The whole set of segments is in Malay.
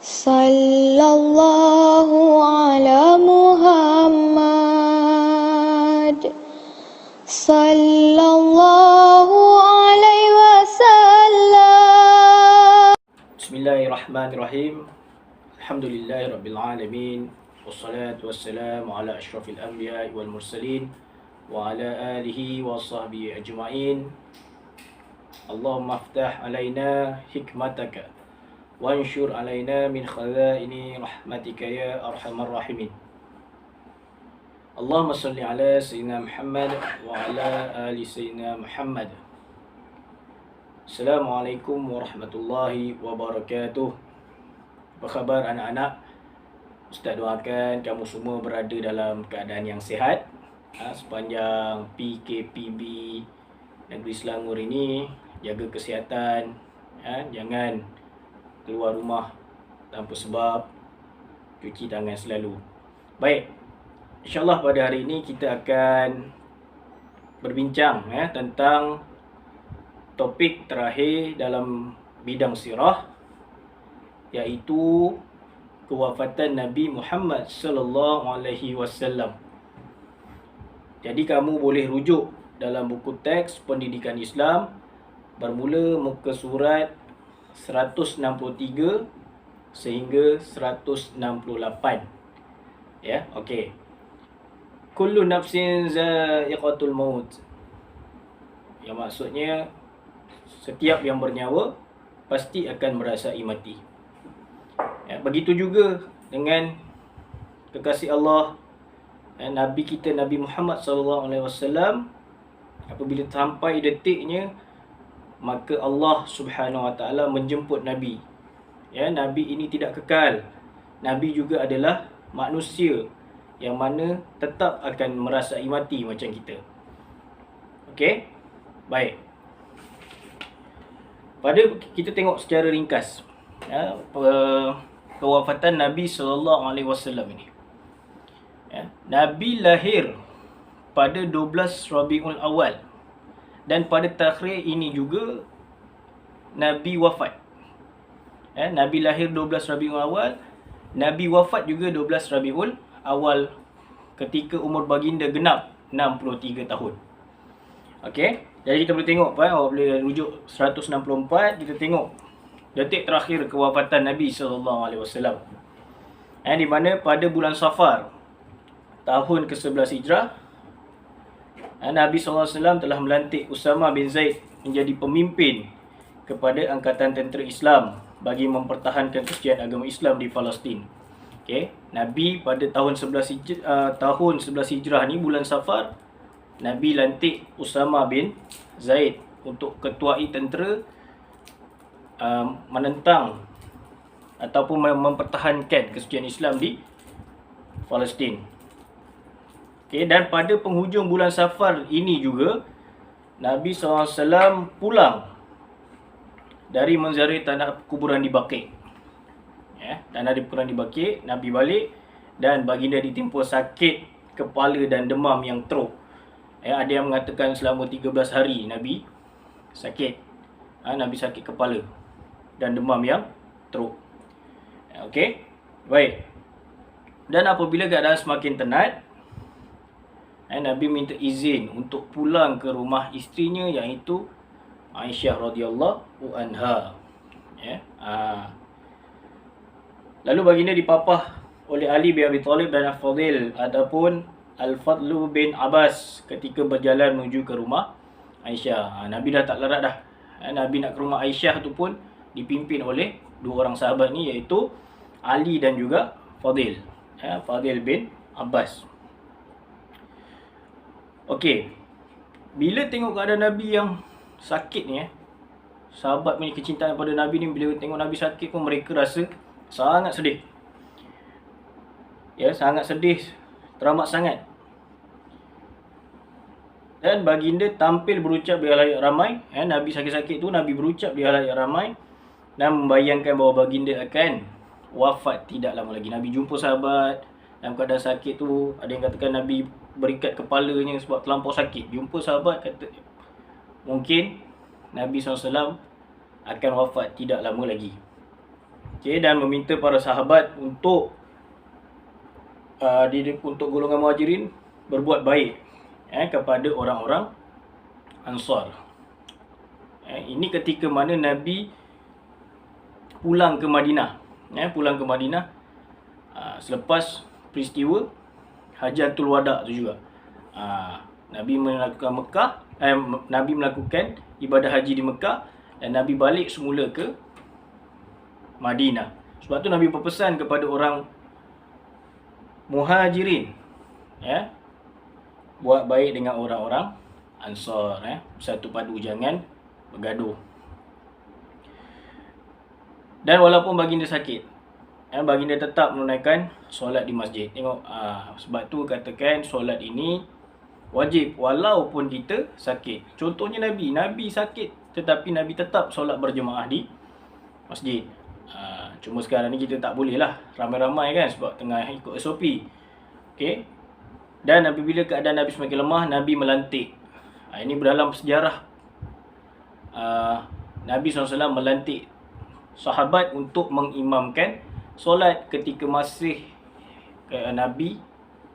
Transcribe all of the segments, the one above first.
Sallallahu ala Muhammad Sallallahu alaihi wasallam. Bismillahirrahmanirrahim. Alhamdulillahirabbil alamin. Wassalatu wassalamu ala asyrafil anbiya'i wal mursalin wa ala alihi wa sahbihi ajma'in. Allahumma aftah alaina hikmataka wa anshur alaina min khazaini rahmatika ya arhamar rahimin. Allahumma salli ala sayyidina Muhammad wa ala ali sayyidina Muhammad. Assalamualaikum warahmatullahi wabarakatuh. Apa khabar anak-anak? Ustaz doakan kamu semua berada dalam keadaan yang sihat sepanjang PKPB Negeri Selangor ini. Jaga kesihatan, jangan keluar rumah tanpa sebab, cuci tangan selalu. Baik, InsyaAllah pada hari ini kita akan berbincang tentang topik terakhir dalam bidang sirah, iaitu kewafatan Nabi Muhammad sallallahu alaihi wasallam. Jadi kamu boleh rujuk dalam buku teks pendidikan Islam bermula muka surat 163 sehingga 168. Ya, okey. Kullu nafsin za'iqatul maut. Yang maksudnya setiap yang bernyawa pasti akan merasai mati. Ya, begitu juga dengan kekasih Allah, Nabi kita Nabi Muhammad sallallahu alaihi wasallam. Apabila sampai detiknya, maka Allah Subhanahu wa taala menjemput Nabi. Ya, Nabi ini tidak kekal. Nabi juga adalah manusia yang mana tetap akan merasai mati macam kita. Okey? Baik. Pada kita tengok secara ringkas kewafatan Nabi sallallahu alaihi wasallam ini. Ya, Nabi lahir pada 12 Rabiul Awal. Dan pada tarikh ini juga Nabi wafat. Nabi lahir 12 Rabiul Awal, Nabi wafat juga 12 Rabiul Awal ketika umur baginda genap 63 tahun. Okey, jadi kita boleh tengok boleh rujuk 164, kita tengok detik terakhir kewafatan Nabi sallallahu alaihi wasallam. Di mana pada bulan Safar tahun ke-11 Hijrah, Nabi SAW telah melantik Usama bin Zaid menjadi pemimpin kepada Angkatan Tentera Islam bagi mempertahankan kesucian agama Islam di Palestin. Okay. Nabi pada tahun 11 Hijrah ni, bulan Safar, Nabi lantik Usama bin Zaid untuk ketuai tentera menentang ataupun mempertahankan kesucian Islam di Palestin. Okay, dan pada penghujung bulan Safar ini juga Nabi SAW pulang dari menziarahi tanah kuburan di Baqi'. Tanah kuburan di Baqi', Nabi balik dan baginda ditimpa sakit kepala dan demam yang teruk. Ada yang mengatakan selama 13 hari Nabi sakit. Nabi sakit kepala dan demam yang teruk. Okey, baik. Dan apabila keadaan semakin tenat, Nabi minta izin untuk pulang ke rumah isterinya, iaitu Aisyah radhiyallahu anha. Lalu baginda dipapah oleh Ali bin Abi Thalib dan Al-Fadil ataupun Al-Fadlu bin Abbas ketika berjalan menuju ke rumah Aisyah. Nabi dah tak larat dah. Nabi nak ke rumah Aisyah tu pun dipimpin oleh dua orang sahabat ni, iaitu Ali dan juga Fadil. Fadil bin Abbas. Okey, bila tengok keadaan Nabi yang sakit ni, sahabat punya kecintaan pada Nabi ni, bila tengok Nabi sakit pun mereka rasa sangat sedih. Sangat sedih, teramat sangat. Dan baginda tampil berucap di halayak ramai. Nabi sakit-sakit tu, Nabi berucap di halayak ramai dan membayangkan bahawa baginda akan wafat tidak lama lagi. Nabi jumpa sahabat dalam keadaan sakit tu. Ada yang katakan Nabi berikat kepalanya sebab terlampau sakit. Jumpa sahabat, kata mungkin Nabi SAW akan wafat tidak lama lagi. Okay, dan meminta para sahabat untuk untuk golongan Muhajirin berbuat baik kepada orang-orang Ansar. Ini ketika mana Nabi pulang ke Madinah. Pulang ke Madinah selepas peristiwa Hajjatul Wada' tu juga. Nabi melakukan ibadah haji di Mekah dan Nabi balik semula ke Madinah. Sebab tu Nabi berpesan kepada orang Muhajirin, buat baik dengan orang-orang Ansar, satu padu, jangan bergaduh. Dan walaupun baginda sakit, baginda tetap menunaikan solat di masjid. Tengok, sebab tu katakan solat ini wajib walaupun kita sakit. Contohnya Nabi sakit tetapi Nabi tetap solat berjemaah di masjid. Cuma sekarang ni kita tak boleh lah ramai-ramai kan, sebab tengah ikut SOP. Okay. Dan apabila keadaan Nabi semakin lemah, Nabi melantik. Ini berdalam sejarah Nabi SAW melantik sahabat untuk mengimamkan solat ketika masih Nabi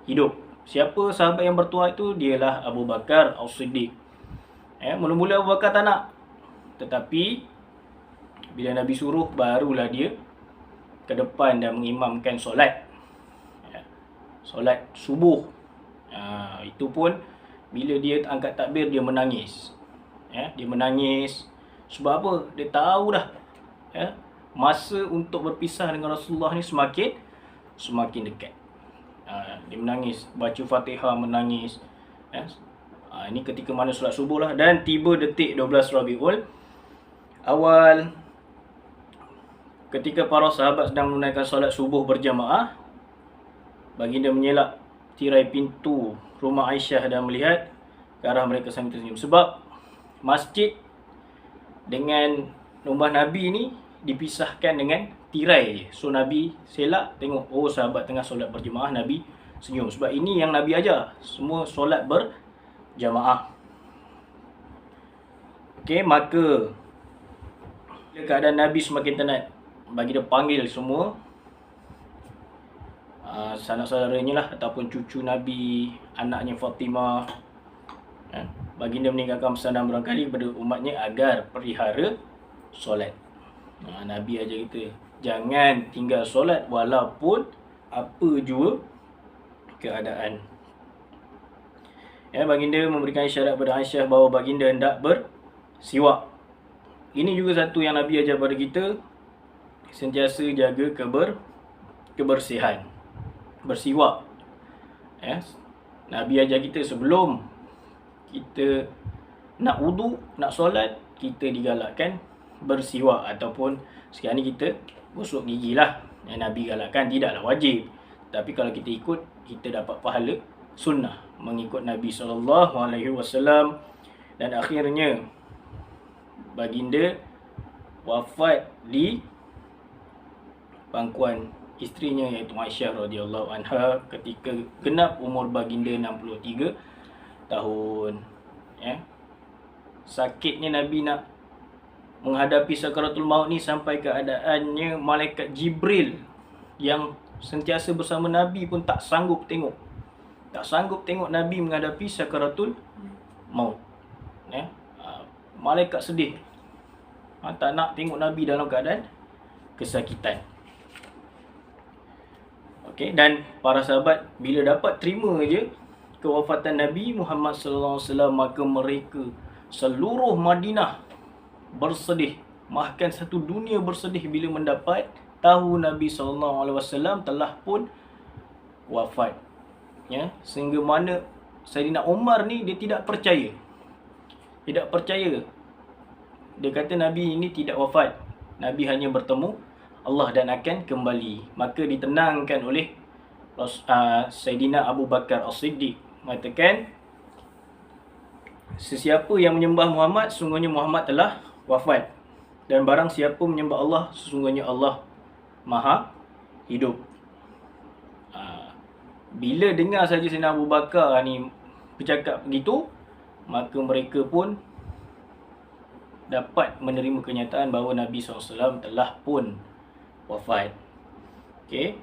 hidup. Siapa sahabat yang bertuah itu? Dialah Abu Bakar As-Siddiq. Mula-mula Abu Bakar tak nak, tetapi bila Nabi suruh, barulah dia ke depan dan mengimamkan solat. Solat subuh. Itu pun bila dia angkat takbir, dia menangis. Dia menangis. Sebab apa? Dia tahu dah masa untuk berpisah dengan Rasulullah ni semakin dekat. Dia menangis, baca Fatihah, menangis. Ini ketika mana solat subuh lah. Dan tiba detik 12 Rabiul Awal, ketika para sahabat sedang menunaikan solat subuh berjamaah, baginda menyelak tirai pintu rumah Aisyah dan melihat ke arah mereka sambil tersenyum. Sebab masjid dengan rumah Nabi ni dipisahkan dengan tirai je. So Nabi selak, tengok, oh sahabat tengah solat berjemaah, Nabi senyum. Sebab ini yang Nabi ajar, semua solat berjamaah. Okey, maka bila keadaan Nabi semakin tenat, baginda panggil semua sanak-saudaranya lah, ataupun cucu Nabi, anaknya Fatimah. Baginda meninggalkan pesanan berangkali kepada umatnya agar pelihara solat. Nabi ajar kita, jangan tinggal solat walaupun apa jua keadaan. Baginda memberikan isyarat kepada Aisyah bahawa baginda hendak bersiwak. Ini juga satu yang Nabi ajar kepada kita, sentiasa jaga kebersihan, bersiwak. Nabi ajar kita sebelum kita nak wudu, nak solat, kita digalakkan bersiwak, ataupun sekarang ni kita gosok gigi lah. Nabi galakkan, tidaklah wajib, tapi kalau kita ikut, kita dapat pahala sunnah mengikut Nabi SAW. Dan akhirnya baginda wafat di pangkuan isterinya, iaitu Aisyah radhiyallahu anha, ketika genap umur baginda 63 tahun. Sakitnya Nabi nak menghadapi sakaratul maut ni sampai keadaannya malaikat Jibril yang sentiasa bersama Nabi pun tak sanggup tengok. Tak sanggup tengok Nabi menghadapi sakaratul maut. Malaikat sedih. Tak nak tengok Nabi dalam keadaan kesakitan. Okey, dan para sahabat bila dapat terima je kewafatan Nabi Muhammad sallallahu alaihi wasallam, maka mereka seluruh Madinah bersedih, bahkan satu dunia bersedih bila mendapat tahu Nabi sallallahu alaihi wasallam telah pun wafat. Sehingga mana Saidina Umar ni dia tidak percaya. Tidak percaya. Dia kata Nabi ini tidak wafat. Nabi hanya bertemu Allah dan akan kembali. Maka ditenangkan oleh Saidina Abu Bakar As-Siddiq, mengatakan, sesiapa yang menyembah Muhammad, sesungguhnya Muhammad telah wafat. Dan barang siapa menyembah Allah, sesungguhnya Allah Maha hidup. Bila dengar saja Saidina Abu Bakar ni bercakap begitu, maka mereka pun dapat menerima kenyataan bahawa Nabi SAW telah pun wafat. Okey.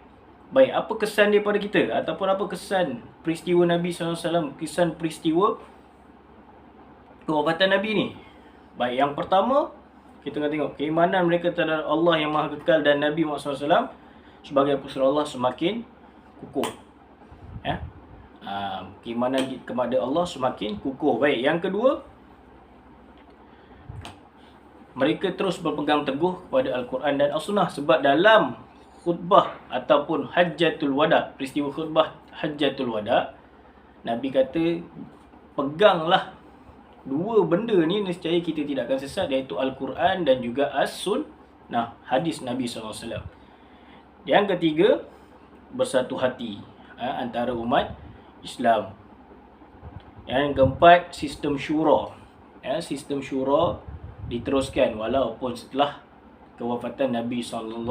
Baik, apa kesan dia pada kita? Ataupun apa kesan peristiwa Nabi SAW, kesan peristiwa kewafatan Nabi ni? Baik, yang pertama, kita akan tengok keimanan mereka terhadap Allah yang Maha Kekal dan Nabi Muhammad SAW sebagai putra Allah semakin kukuh. Ya. Keimanan kepada Allah semakin kukuh. Baik, yang kedua, mereka terus berpegang teguh kepada Al-Quran dan As-Sunnah, sebab dalam khutbah ataupun Hajjatul Wada, peristiwa khutbah Hajjatul Wada, Nabi kata, peganglah dua benda ni nescaya kita tidak akan sesat, iaitu Al-Quran dan juga As-Sunnah, hadis Nabi SAW. Yang ketiga, bersatu hati antara umat Islam. Yang keempat, sistem syura. Sistem syura diteruskan walaupun setelah kewafatan Nabi SAW.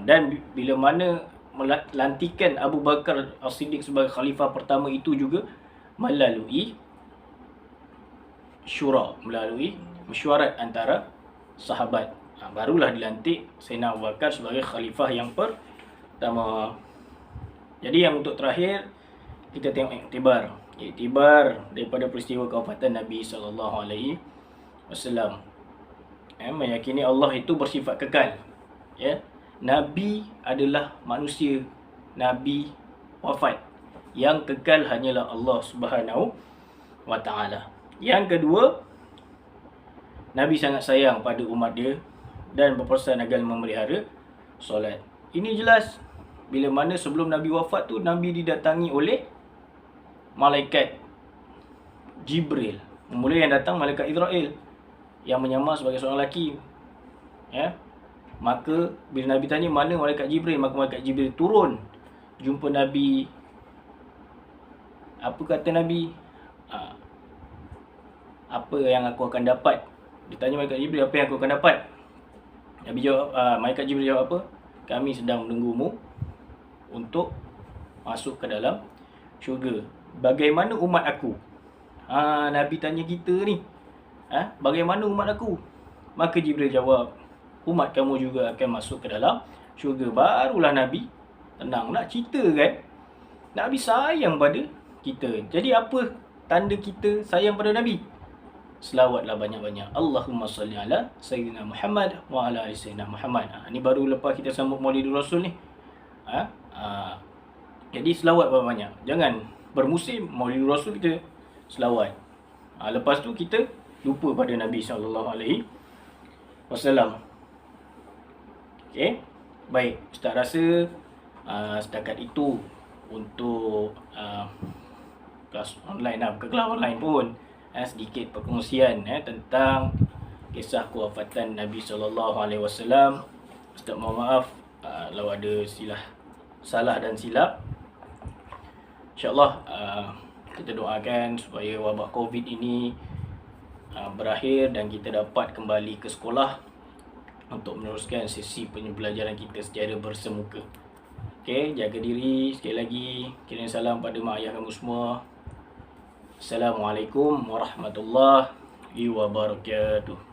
Dan bila mana melantikan Abu Bakar As-Siddiq sebagai khalifah pertama itu juga melalui syura, melalui mesyuarat antara sahabat. Barulah dilantik Sayyidina Abu Bakar sebagai khalifah yang pertama. Jadi yang untuk terakhir, kita tengok iktibar daripada peristiwa kewafatan Nabi SAW. Meyakini Allah itu bersifat kekal. Nabi adalah manusia, Nabi wafat. Yang kekal hanyalah Allah Subhanahu wa Ta'ala. Yang kedua, Nabi sangat sayang pada umat dia dan berpesan agar memelihara solat. Ini jelas bila mana sebelum Nabi wafat tu, Nabi didatangi oleh malaikat Jibril. Mula yang datang malaikat Israel yang menyamar sebagai seorang lelaki. Maka bila Nabi tanya mana malaikat Jibril, maka malaikat Jibril turun jumpa Nabi. Apa kata Nabi? Apa yang aku akan dapat? Ditanya malaikat Jibril, apa yang aku akan dapat? Nabi jawab, malaikat Jibril jawab apa? Kami sedang menunggumu untuk masuk ke dalam syurga. Bagaimana umat aku? Nabi tanya kita ni, bagaimana umat aku? Maka Jibril jawab, umat kamu juga akan masuk ke dalam syurga. Barulah Nabi tenang. Nak cerita kan, Nabi sayang pada kita. Jadi apa tanda kita sayang pada Nabi? Selawatlah banyak-banyak. Allahumma salli ala Sayyidina Muhammad wa ala ali Sayyidina Muhammad. Ni baru lepas kita sambut Maulidul Rasul ni. Jadi selawat banyak-banyak. Jangan bermusim Maulidul Rasul kita selawat. Lepas tu kita lupa pada Nabi SAW. Okey. Baik, Ustaz rasa setakat itu untuk kelas online lah. Bukan kelas online pun. Sedikit perkongsian tentang kisah kewafatan Nabi SAW. Ustaz mohon maaf kalau ada salah dan silap. InsyaAllah kita doakan supaya wabak COVID ini berakhir dan kita dapat kembali ke sekolah untuk meneruskan sesi pembelajaran kita secara bersemuka. Okey, jaga diri. Sekali lagi, kirim salam pada mak ayah kamu semua. Assalamualaikum warahmatullahi wabarakatuh.